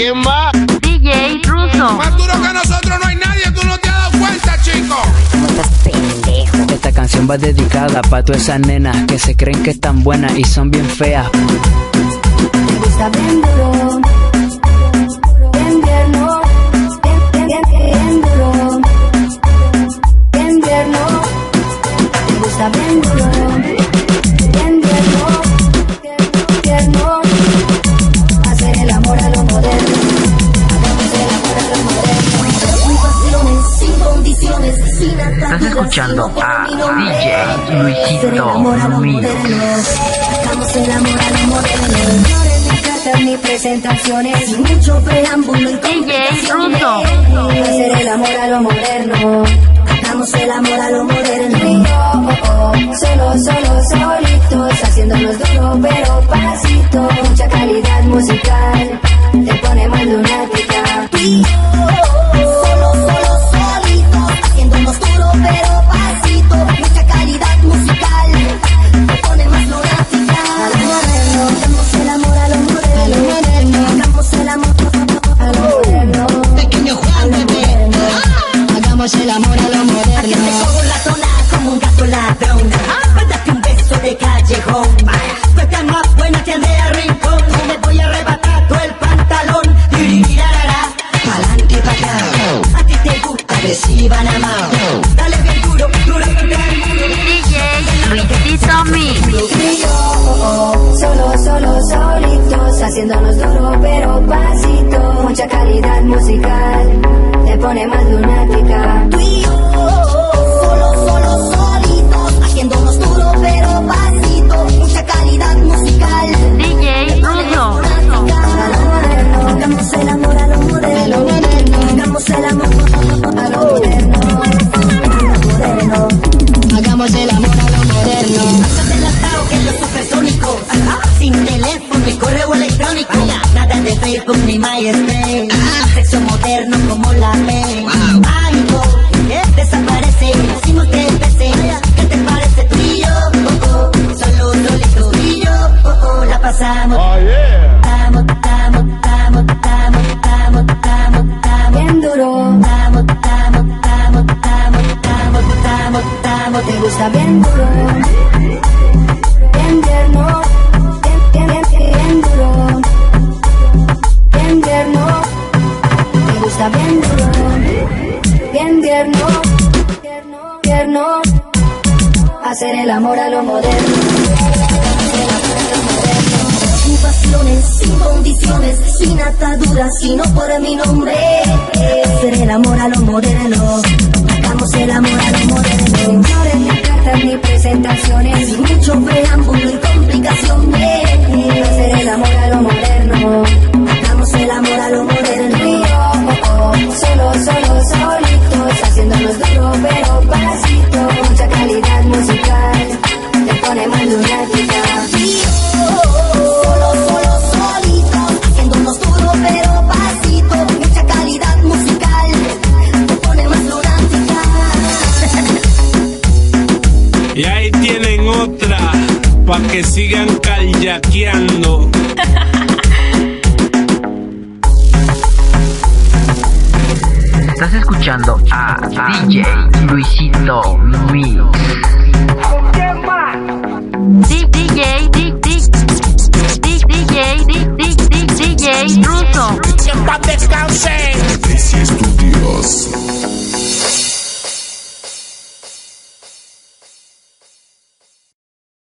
¿Quién más? DJ Russo. Más duro que nosotros no hay nadie, tú no te has dado cuenta, chico. ¿Cómo estás, pendejo? Esta canción va dedicada pa' todas esas nenas que se creen que están buenas y son bien feas. Me gusta bien duro, bien tierno, bien duro, bien tierno. Me gusta bien duro, bien tierno. Hacer el amor a lo moderno. Hagamos el amor a lo moderno. Sin pasiones, sin condiciones, sin ataduras. Estás escuchando a DJ Hacer el amor a lo moderno. Hagamos el amor a lo moderno. Ni presentaciones, sin mucho preámbulo y complicaciones. Hacer el amor a lo moderno. Hagamos el amor a lo moderno. Solitos, haciéndonos duro pero pasito. Mucha calidad musical, te pone más lunática. Solitos, haciéndonos duro pero pasito. Mucha calidad musical, te pone más lunática. A lo moderno, hagamos el amor a lo moderno. Hagamos el amor a lo moderno. Pequeño Juan, bebé. Hagamos el amor a lo moderno. Aquí te cojo la zona como un gato ladrón. Date un beso de callejón. Tú estás más buena que Andrea Rincón. Me voy a arrebatar todo el pantalón. Tirirarara, pa'lante y pa' acá. A ti te gusta agresiva nada más. Dale bien duro, duro contra el muro. DJ Luisito Mix. Y yo, solitos, haciéndonos duro pero pasito. Mucha calidad musical, te pone más lunática. Tú y yo, solitos, haciéndonos duro pero pasito. Mucha calidad musical. DJ Russo. A lo moderno, hagamos el amor a lo moderno. Hagamos el amor a lo moderno. Hagamos el amor a lo moderno. Más adelantado que los supersónicos. Sin teléfono y correo electrónico. Nada de Facebook ni MySpace. Sexo moderno como la ley. Ay, no, desaparece. Decimos que empecé. ¿Qué te parece tú y yo? Solo solito y yo. La pasamos. Bien duro. Te gusta bien duro, bien tierno, bien duro, bien tierno. Te gusta bien duro, bien tierno. Hacer el amor a lo moderno. Sin pasiones, sin condiciones, sin ataduras, sino por mi nombre. Hacer el amor a lo moderno. Hagamos el amor a lo moderno. Flores, ni cartas, ni presentaciones, Sin mucho preámbulo y complicaciones. hacer el amor a lo moderno. Hagamos el amor a lo moderno. Solitos, haciéndonos duro pero pasito. Mucha calidad musical, te pone más lunática. Solitos, haciéndonos duro pero pasito. Mucha calidad musical, te pone más lunática. Y ahí tienen otra, pa' que sigan callaqueando. Estás escuchando a DJ Luisito Mix. DJ Russo. Que en paz descansen. Studios.